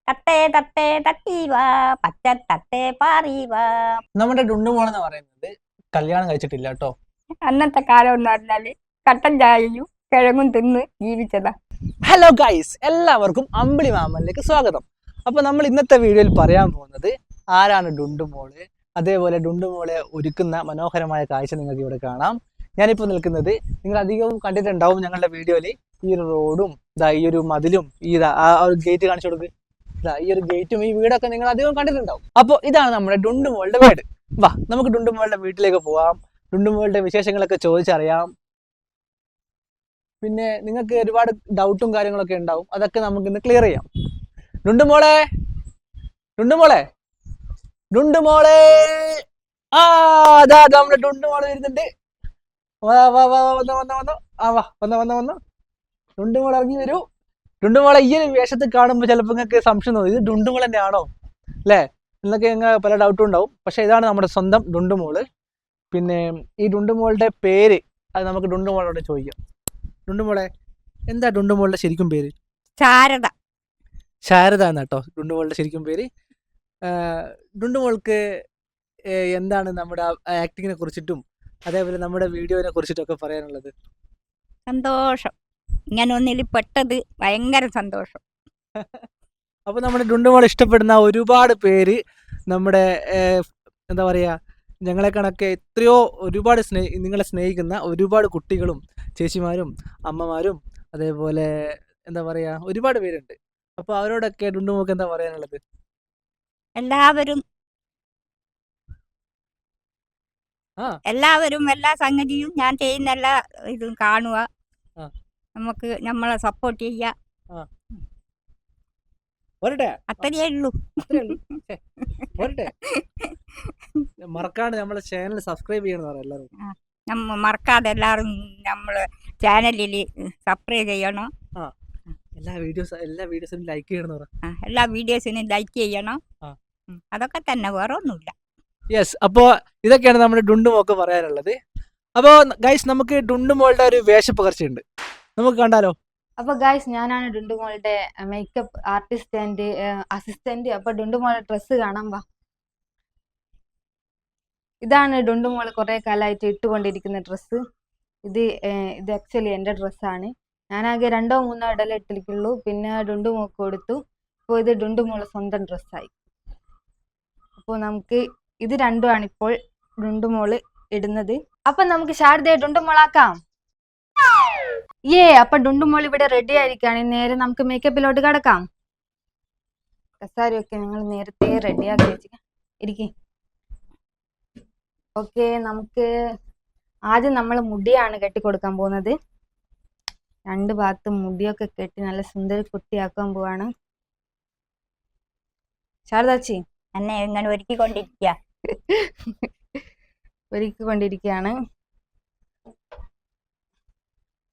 തട്ടേ തട്ടേ തട്ടീവാ പച്ച തട്ടേ പാറീവാ. നമ്മുടെ ഡുണ്ടുമോളെന്ന് പറയുന്നത് കല്യാണം കഴിച്ചിട്ടില്ല കേട്ടോ. അന്നത്തെ കാലം എന്ന് പറഞ്ഞാല് കട്ടൻ ചായയും കിഴങ്ങും തിന്ന് ജീവിച്ചതാ. ഹലോ ഗൈസ്, എല്ലാവർക്കും അമ്പിളി മാമനിലേക്ക് സ്വാഗതം. അപ്പൊ നമ്മൾ ഇന്നത്തെ വീഡിയോയിൽ പറയാൻ പോകുന്നത് ആരാണ് ഡുണ്ടുമോള്, അതേപോലെ ഡുണ്ടുമോളെ ഒരുക്കുന്ന മനോഹരമായ കാഴ്ച നിങ്ങൾക്ക് ഇവിടെ കാണാം. ഞാനിപ്പോൾ നിൽക്കുന്നത് നിങ്ങൾ അധികവും കണ്ടിട്ടുണ്ടാവും ഞങ്ങളുടെ വീഡിയോയിൽ. ഈ ഒരു റോഡും ഈ ഒരു മതിലും ആ ഒരു ഗേറ്റ് കാണിച്ചു കൊടുക്ക്. ഈ ഒരു ഗേറ്റും ഈ വീടൊക്കെ നിങ്ങൾ അധികം കണ്ടിട്ടുണ്ടാവും. അപ്പോൾ ഇതാണ് നമ്മുടെ ഡുണ്ടുമോളുടെ വീട്. വാ, നമുക്ക് ഡുണ്ടുമോളുടെ വീട്ടിലേക്ക് പോവാം. ഡുണ്ടുമോളുടെ വിശേഷങ്ങളൊക്കെ ചോദിച്ചറിയാം. പിന്നെ നിങ്ങൾക്ക് ഒരുപാട് ഡൗട്ടും കാര്യങ്ങളൊക്കെ ഉണ്ടാവും, അതൊക്കെ നമുക്ക് ഇന്ന് ക്ലിയർ ചെയ്യാം. ഡുണ്ടുമോളെ, ഡുണ്ടുമോളെ, ഡുണ്ടുമോളെ, ആ അതാ നമ്മുടെ ഡുണ്ടുമോള് വരുന്നുണ്ട്. വാ വാ വാ വന്നോ വന്നോ വന്നോ, ആ വാ വന്നോ വന്നോ വന്നോ. ഡുണ്ടുമോൾ ഇറങ്ങി വരൂ. ഡുണ്ടുമോളെ ഈ ഒരു വേഷത്തിൽ കാണുമ്പോൾ ചിലപ്പോൾ നിങ്ങൾക്ക് സംശയം തോന്നും, ഇത് ഡുണ്ടുമോൾ തന്നെ ആണോ അല്ലേ എന്നൊക്കെ പല ഡൗട്ടും ഉണ്ടാവും. പക്ഷെ ഇതാണ് നമ്മുടെ സ്വന്തം ഡുണ്ടുമോള്. പിന്നെ ഈ ഡുണ്ടുമോളുടെ പേര് അത് നമുക്ക് ഡുണ്ടുമോളോട് ചോദിക്കാം. ഡുണ്ടുമോളെ, എന്താ ഡുണ്ടുമോളുടെ ശരിക്കും പേര്? ശാരദ. ശാരദ എന്നാട്ടോ ഡുണ്ടുമോളുടെ ശരിക്കും പേര്. ഡുണ്ടുമോൾക്ക് എന്താണ് നമ്മുടെ ആക്ടിങ്ങിനെ കുറിച്ചിട്ടും അതേപോലെ നമ്മുടെ വീഡിയോനെ കുറിച്ചിട്ടൊക്കെ പറയാനുള്ളത്? സന്തോഷം, ഇങ്ങനെ ഒന്നിൽ പെട്ടത് ഭയങ്കര സന്തോഷം. അപ്പൊ നമ്മുടെ ഡുണ്ടുമോൾ ഇഷ്ടപ്പെടുന്ന ഒരുപാട് പേര് നമ്മുടെ എന്താ പറയാ, ഞങ്ങളെ കണക്കെ എത്രയോ ഒരുപാട് നിങ്ങളെ സ്നേഹിക്കുന്ന ഒരുപാട് കുട്ടികളും ചേച്ചിമാരും അമ്മമാരും അതേപോലെ എന്താ പറയാ ഒരുപാട് പേരുണ്ട്. അപ്പൊ അവരോടൊക്കെ ഡുണ്ടുമോൾക്ക് എന്താ പറയാനുള്ളത്? എല്ലാവരും എല്ലാ സംഗതിയും ഞാൻ ചെയ്യുന്ന എല്ലാ ഇതും കാണുക, നമുക്ക് നമ്മളെ സപ്പോർട്ട് ചെയ്യാ, അത്രയേ ഉള്ളൂ. മറക്കാണ്ട് നമ്മളെ ചാനൽ സബ്സ്ക്രൈബ് ചെയ്യണം എല്ലാവരും. മറക്കാതെ എല്ലാവരും നമ്മളെ ചാനലിൽ സബ്സ്ക്രൈബ് ചെയ്യണം. എല്ലാ വീഡിയോസിനും ലൈക്ക് ചെയ്യണം. എല്ലാ വീഡിയോസിനും ലൈക്ക് ചെയ്യണം. അതൊക്കെ തന്നെ, വേറെ ഒന്നുമില്ല. യെസ്, അപ്പോൾ ഇതൊക്കെയാണ് നമ്മുടെ ഡുണ്ടുമോൾക്ക് പറയാനുള്ളത്. അപ്പോൾ ഗൈസ്, നമുക്ക് ഡുണ്ടുമോളുടെ ഒരു വേഷപ്പകർച്ചയുണ്ട്, നമുക്ക് കണ്ടാലോ? അപ്പൊ ഗൈസ്, ഞാനാണ് ഡുണ്ടുമോളുടെ മേക്കപ്പ് ആർട്ടിസ്റ്റ് ആൻഡ് അസിസ്റ്റന്റ്. അപ്പൊ ഡുണ്ടുമോളുടെ ഡ്രസ്സ് കാണാൻ വാ. ഇതാണ് ഡുണ്ടുമോള് കുറെ കാലമായിട്ട് ഇട്ടുകൊണ്ടിരിക്കുന്ന ഡ്രസ്സ്. ഇത് ആക്ച്വലി എൻ്റെ ഡ്രസ്സാണ്. ഞാനാകെ 2-3 ഇടലേ ഇട്ടിരിക്കുള്ളൂ, പിന്നെ ഡുണ്ടുമോൾക്ക് കൊടുത്തു. അപ്പോൾ ഇത് ഡുണ്ടുമോള് സ്വന്തം ഡ്രസ്സായി. അപ്പോൾ നമുക്ക് ഇത് രണ്ടുമാണ് ഇപ്പോൾ ഡുണ്ടുമോള് ഇടുന്നത്. അപ്പൊ നമുക്ക് ശാരദയെ ഡുണ്ടുമോളാക്കാം. അപ്പൊ ഡുണ്ടുമോൾ ഇവിടെ റെഡി ആയിരിക്കാണ്. നേരെ നമുക്ക് മേക്കപ്പിലോട്ട് കടക്കാം. കസാരയൊക്കെ ഞങ്ങൾ നേരത്തെ റെഡിയാക്കി വെച്ചിരിക്കാം. ഇരിക്കേ. ഓക്കെ, നമുക്ക് ആദ്യം നമ്മൾ മുടിയാണ് കെട്ടിക്കൊടുക്കാൻ പോകുന്നത്. 2 ഭാഗത്തും മുടിയൊക്കെ കെട്ടി നല്ല സുന്ദര കുട്ടിയാക്കാൻ പോവാണ്. ശാരദാച്ചി എന്നെ ഇങ്ങനെ ഒരുക്കിക്കൊണ്ടിരിക്കുകയാണ്.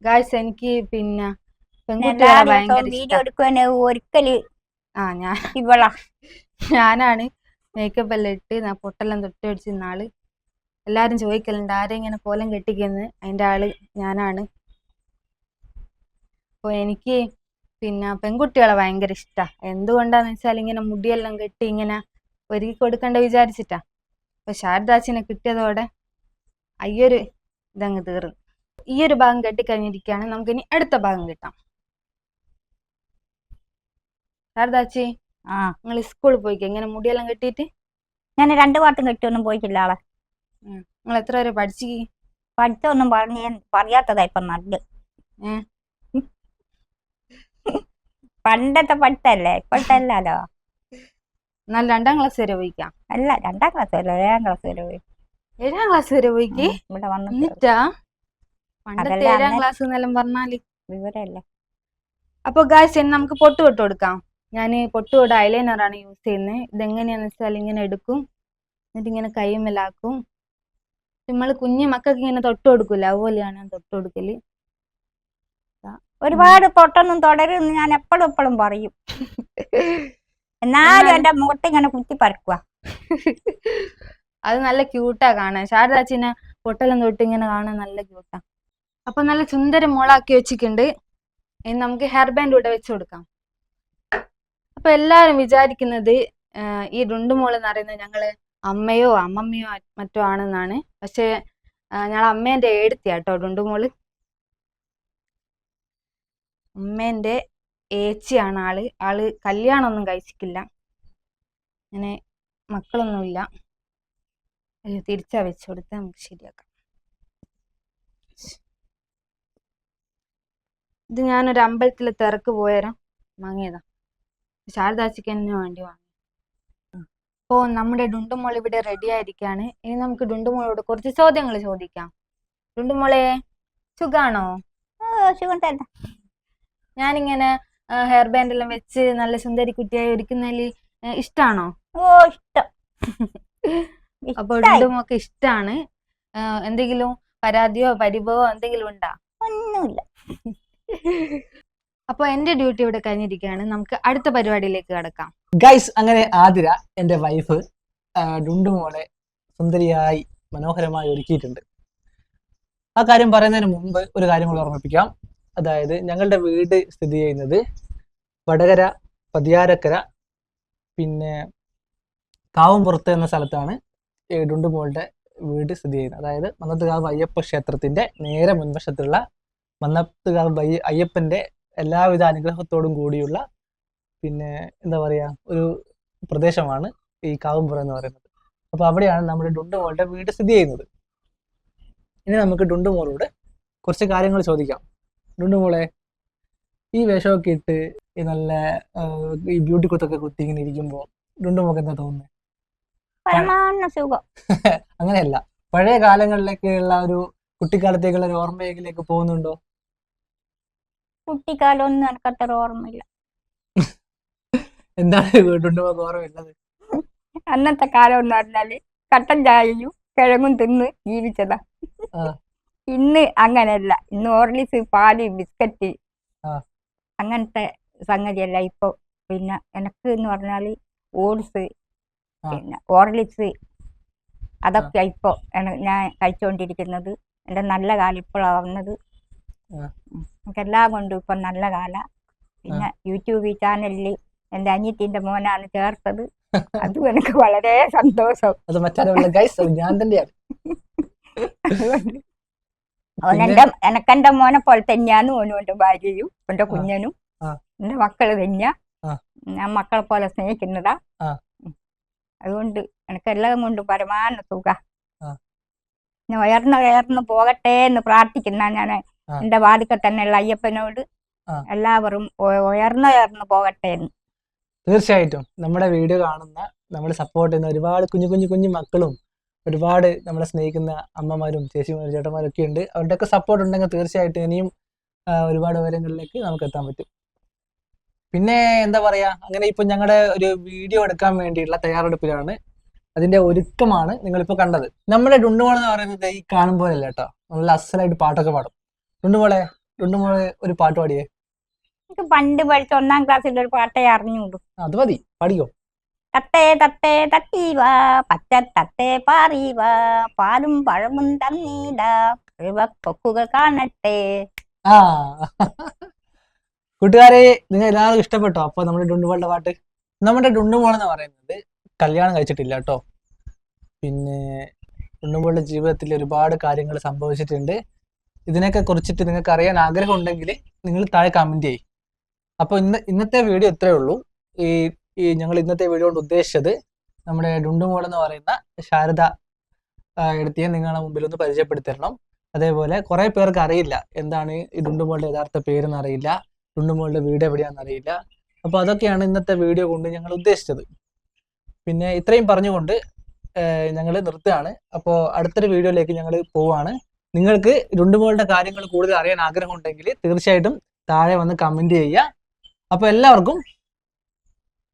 ഗായ്സ്, എനിക്ക് പിന്നെ പെൺകുട്ടികളെ ഭയങ്കര ഞാനാണ് മേക്കപ്പ് എല്ലാം ഇട്ട് പൊട്ടെല്ലാം തൊട്ട് അടിച്ച് നാള് എല്ലാരും ചോദിക്കലുണ്ട് ആരെ ഇങ്ങനെ കോലം കെട്ടിക്കുന്നത്. അതിന്റെ ആള് ഞാനാണ്. അപ്പൊ എനിക്ക് പിന്നെ പെൺകുട്ടികളെ ഭയങ്കര ഇഷ്ടാ. എന്തുകൊണ്ടാന്ന് വെച്ചാൽ ഇങ്ങനെ മുടിയെല്ലാം കെട്ടി ഇങ്ങനെ ഒരുക്കി കൊടുക്കണ്ട വിചാരിച്ചിട്ടാ. അപ്പൊ ശാരദാച്ചിനെ കിട്ടിയതോടെ അയ്യൊരു ഇതങ്ങ് തീർന്നു. ഈ ഒരു ഭാഗം കെട്ടിക്കഴിഞ്ഞിരിക്കുകയാണ്. നമുക്ക് ഇനി അടുത്ത ഭാഗം കിട്ടാം. ശാരദാച്ചി, നിങ്ങൾ സ്കൂളിൽ പോയിക്കോ ഇങ്ങനെ മുടിയെല്ലാം കെട്ടിയിട്ട്? ഞാൻ 2 പാട്ടും കെട്ടിയൊന്നും പോയിട്ടില്ല ആളെ. നിങ്ങൾ എത്ര വരെ പഠിച്ചൊന്നും പറയാത്തതാ ഇപ്പൊ നല്ല. പണ്ടത്തെ പഠിത്തല്ലേ, ഇപ്പോഴത്തെ അല്ലല്ലോ. എന്നാൽ 2ാം ക്ലാസ് വരെ പോയിക്കാം. അല്ല, 2ാം ക്ലാസ് വരെ 7ാം ക്ലാസ് വരെ പോയി. 7ാം ക്ലാസ് വരെ പോയിക്ക് ഇവിടെ വന്നിട്ടാ? പണ്ടത്തെ 7ാം ക്ലാസ് എന്നെല്ലാം പറഞ്ഞാല് വിവരല്ലേ. അപ്പൊ ഗായ്സ്, ഇനി നമുക്ക് പൊട്ട് തൊട്ട് കൊടുക്കാം. ഞാൻ പൊട്ടുകൊണ്ട് ഐലൈനറാണ് യൂസ് ചെയ്യുന്നത്. ഇതെങ്ങനെയാന്ന് വെച്ചാൽ ഇങ്ങനെ എടുക്കും, എന്നിട്ട് ഇങ്ങനെ കൈമലാക്കും. നമ്മൾ കുഞ്ഞു മക്കൾക്ക് ഇങ്ങനെ തൊട്ട് കൊടുക്കൂല, അതുപോലെയാണ് ഞാൻ തൊട്ട് കൊടുക്കല്. ഒരുപാട് പൊട്ടൊന്നും തുടരുന്ന് ഞാൻ എപ്പോഴും പറയും. എന്നാലും എന്റെ മുഖത്ത് ഇങ്ങനെ കുത്തി പരക്കുക. അത് നല്ല ക്യൂട്ടാ കാണാൻ. ശാരദാച്ചിനെ പൊട്ടെല്ലാം തൊട്ട് ഇങ്ങനെ കാണാൻ നല്ല ക്യൂട്ടാ. അപ്പൊ നല്ല സുന്ദര മോളാക്കി വെച്ചിട്ടുണ്ട്. ഇനി നമുക്ക് ഹെയർ ബാൻഡ് ഇവിടെ വെച്ച് കൊടുക്കാം. അപ്പൊ എല്ലാരും വിചാരിക്കുന്നത് ഈ ഡുണ്ടുമോള് എന്ന് പറയുന്നത് ഞങ്ങള് അമ്മയോ അമ്മമ്മയോ മറ്റോ ആണെന്നാണ്. പക്ഷെ ഞങ്ങൾ അമ്മേന്റെ ഏടത്തിയാട്ടോ ഡുണ്ടുമോള്. അമ്മേന്റെ ഏച്ചിയാണ് ആള് കല്യാണമൊന്നും കഴിച്ചിട്ടില്ല, അങ്ങനെ മക്കളൊന്നുമില്ല. അയ്യോ, തിരിച്ചാ വെച്ചു കൊടുത്താൽ നമുക്ക് ശരിയാക്കാം. ഇത് ഞാനൊരു അമ്പലത്തിലെ തിരക്ക് പോയേരം വാങ്ങിയതാ, ശാരദാച്ചിക്ക് തന്നെ വേണ്ടി വാങ്ങി. അപ്പോ നമ്മുടെ ഡുണ്ടുമോൾ ഇവിടെ റെഡി ആയിരിക്കാണ്. ഇനി നമുക്ക് ഡുണ്ടുമോളോട് കുറച്ച് ചോദ്യങ്ങൾ ചോദിക്കാം. ഡുണ്ടുമോളെ, സുഖാണോ? സുഖം തന്നെ. ഞാനിങ്ങനെ ഹെയർ ബാൻഡ് എല്ലാം വെച്ച് നല്ല സുന്ദരി കുട്ടിയായി ഒരുക്കുന്നതിൽ ഇഷ്ടാണോ? ഇഷ്ടം. അപ്പൊ ഡുണ്ടുമോക്ക് ഇഷ്ടാണ്. എന്തെങ്കിലും പരാതിയോ പരിഭവോ എന്തെങ്കിലും ഉണ്ടാ? ഒന്നുമില്ല. അപ്പൊ എന്റെ ഡ്യൂട്ടി ഇവിടെ കഴിഞ്ഞിരിക്കുകയാണ്. നമുക്ക് അടുത്ത പരിപാടിയിലേക്ക് കടക്കാം. ഗൈസ്, അങ്ങനെ ആതിര എൻ്റെ വൈഫ് ഡുണ്ടുമോളെ സുന്ദരിയായി മനോഹരമായി ഒരുക്കിയിട്ടുണ്ട്. ആ കാര്യം പറയുന്നതിന് മുമ്പ് ഒരു കാര്യം കൂടി ഓർമ്മിപ്പിക്കാം. അതായത് ഞങ്ങളുടെ വീട് സ്ഥിതി ചെയ്യുന്നത് വടകര പതിയാരക്കര പിന്നെ കാവുംപുറത്ത് എന്ന സ്ഥലത്താണ് ഡുണ്ടുമോളുടെ വീട് സ്ഥിതി ചെയ്യുന്നത്. അതായത് മന്നത്തുകാവ് അയ്യപ്പ ക്ഷേത്രത്തിന്റെ നേരെ മുൻവശത്തുള്ള മന്നത്തുകാവ് അയ്യപ്പന്റെ എല്ലാവിധ അനുഗ്രഹത്തോടും കൂടിയുള്ള പിന്നെ എന്താ പറയുക ഒരു പ്രദേശമാണ് ഈ കാവുംപുറം എന്ന് പറയുന്നത്. അപ്പോൾ അവിടെയാണ് നമ്മുടെ ഡുണ്ടുമോളുടെ വീട് സ്ഥിതി ചെയ്യുന്നത്. ഇനി നമുക്ക് ഡുണ്ടുമോളോട് കുറച്ച് കാര്യങ്ങൾ ചോദിക്കാം. ഡുണ്ടുമോളെ, ഈ വേഷമൊക്കെ ഇട്ട് ഈ നല്ല ഈ ബ്യൂട്ടി കുത്തൊക്കെ കുത്തി ഇങ്ങനെ ഇരിക്കുമ്പോൾ ഡുണ്ടുമോൾക്ക് എന്താ തോന്നുന്നത്? അങ്ങനെയല്ല, പഴയ കാലങ്ങളിലേക്കുള്ള ഒരു കുട്ടിക്കാലത്തേക്കുള്ള ഒരു ഓർമ്മയിലേക്ക് പോകുന്നുണ്ടോ? കുട്ടിക്കാലം ഒന്നും എനിക്കത്ര ഓർമ്മയില്ല. എന്താണ് ഡുണ്ടുമോൾക്ക് ഓർമ്മയില്ലത്? അന്നത്തെ കാലം എന്ന് പറഞ്ഞാല് കട്ടൻ ചായയും കിഴങ്ങും തിന്ന് ജീവിച്ചതാ. ഇന്ന് അങ്ങനെയല്ല. ഇന്ന് ഹോർലിക്സ്, പാല്, ബിസ്ക്കറ്റ് അങ്ങനത്തെ സംഗതിയല്ല ഇപ്പൊ. പിന്നെ എനിക്ക് എന്ന് പറഞ്ഞാല് ഓട്സ്, പിന്നെ ഹോർലിക്സ്, അതൊക്കെ ഇപ്പൊ ഞാൻ കഴിച്ചുകൊണ്ടിരിക്കുന്നത്. എൻ്റെ നല്ല കാലം ഇപ്പോഴാണ് വന്നത്. എനിക്കെല്ലാം കൊണ്ടും ഇപ്പൊ നല്ല കാല. പിന്നെ യൂട്യൂബ് ചാനലിൽ എൻ്റെ അനിയത്തിന്റെ മോനാണ് ചേർത്തത്. അതും എനിക്ക് വളരെ സന്തോഷം. എനക്കെന്റെ മോനെ പോലെ തന്നെയാണ് ഓനും എന്റെ ഭാര്യയും എന്റെ കുഞ്ഞനും എന്റെ മക്കള് തന്നെയാ. ഞാൻ മക്കളെ പോലെ സ്നേഹിക്കുന്നതാ. അതുകൊണ്ട് എനിക്കെല്ലാം കൊണ്ടും പരമാന സുഖ. ഉയർന്നു പോകട്ടെ എന്ന് പ്രാർത്ഥിക്കുന്ന ഞാൻ എന്റെ വാതിക്കൽ തന്നെയുള്ള അയ്യപ്പനോട് എല്ലാവരും ഉയർന്നു പോകട്ടെ എന്ന്. തീർച്ചയായിട്ടും നമ്മുടെ വീഡിയോ കാണുന്ന, നമ്മൾ സപ്പോർട്ട് ചെയ്യുന്ന ഒരുപാട് കുഞ്ഞു മക്കളും ഒരുപാട് നമ്മളെ സ്നേഹിക്കുന്ന അമ്മമാരും ചേച്ചിമാരും ചേട്ടന്മാരും ഒക്കെ ഉണ്ട്. അവരുടെയൊക്കെ സപ്പോർട്ട് ഉണ്ടെങ്കിൽ തീർച്ചയായിട്ടും ഇനിയും ഒരുപാട് ഉയരങ്ങളിലേക്ക് നമുക്ക് എത്താൻ പറ്റും. പിന്നെ എന്താ പറയാ, അങ്ങനെ ഇപ്പൊ ഞങ്ങളുടെ ഒരു വീഡിയോ എടുക്കാൻ വേണ്ടിയുള്ള തയ്യാറെടുപ്പിലാണ്, അതിന്റെ ഒരുക്കമാണ് നിങ്ങളിപ്പോ കണ്ടത്. നമ്മുടെ ഡുണ്ടുമോൾ എന്ന് പറയുന്നത് ഈ കാണുമ്പോഴല്ല കേട്ടോ, നല്ല അസലായിട്ട് പാട്ടൊക്കെ പാടും. ഡുണ്ടുമോളെ ഒരു പാട്ട് പാടിയേ. എനിക്ക് പണ്ട് പഠിച്ച 1ാം ക്ലാസ്സിൽ ഒരു പാട്ടേ അറിഞ്ഞുള്ളൂ. അത് മതി, പാടിക്കോ. തത്തേ തത്തേ തത്തീവാ പച്ച തത്തേ പാറീവാ പാലും പഴമും തന്നീടാ കൊക്കുകൾ കാണട്ടെ. ആ കൂട്ടുകാരെ, നിങ്ങൾ എല്ലാവർക്കും ഇഷ്ടപ്പെട്ടോ അപ്പൊ നമ്മുടെ ഡുണ്ടുമോളുടെ പാട്ട്? നമ്മുടെ ഡുണ്ടുമോൾ എന്ന് പറയുന്നത് കല്യാണം കഴിച്ചിട്ടില്ല കേട്ടോ. പിന്നെ ഡുണ്ടുമോളുടെ ജീവിതത്തിൽ ഒരുപാട് കാര്യങ്ങൾ സംഭവിച്ചിട്ടുണ്ട്. ഇതിനൊക്കെ കുറിച്ചിട്ട് നിങ്ങൾക്ക് അറിയാൻ ആഗ്രഹം ഉണ്ടെങ്കിൽ നിങ്ങൾ താഴെ കമന്റ് ചെയ്യും. അപ്പോൾ ഇന്നത്തെ വീഡിയോ ഇത്രയേ ഉള്ളൂ. ഞങ്ങൾ ഇന്നത്തെ വീഡിയോ കൊണ്ട് ഉദ്ദേശിച്ചത് നമ്മുടെ ഡുണ്ടുമോൾ എന്ന് പറയുന്ന ശാരദ എടുത്തിയെ നിങ്ങളുടെ മുമ്പിൽ ഒന്ന് പരിചയപ്പെടുത്തരണം. അതേപോലെ കുറെ പേർക്ക് അറിയില്ല എന്താണ് ഈ ഡുണ്ടുമോളുടെ യഥാർത്ഥ പേരെന്ന് അറിയില്ല, ഡുണ്ടുമോളുടെ വീട് എവിടെയാണെന്ന് അറിയില്ല. അപ്പോൾ അതൊക്കെയാണ് ഇന്നത്തെ വീഡിയോ കൊണ്ട് ഞങ്ങൾ ഉദ്ദേശിച്ചത്. പിന്നെ ഇത്രയും പറഞ്ഞുകൊണ്ട് ഞങ്ങൾ നിർത്തുകയാണ്. അപ്പോൾ അടുത്തൊരു വീഡിയോയിലേക്ക് ഞങ്ങൾ പോവുകയാണ്. നിങ്ങൾക്ക് ഡുണ്ടുമോളുടെ കാര്യങ്ങൾ കൂടുതൽ അറിയാൻ ആഗ്രഹം ഉണ്ടെങ്കിൽ തീർച്ചയായിട്ടും താഴെ വന്ന് കമന്റ് ചെയ്യുക. അപ്പോൾ എല്ലാവർക്കും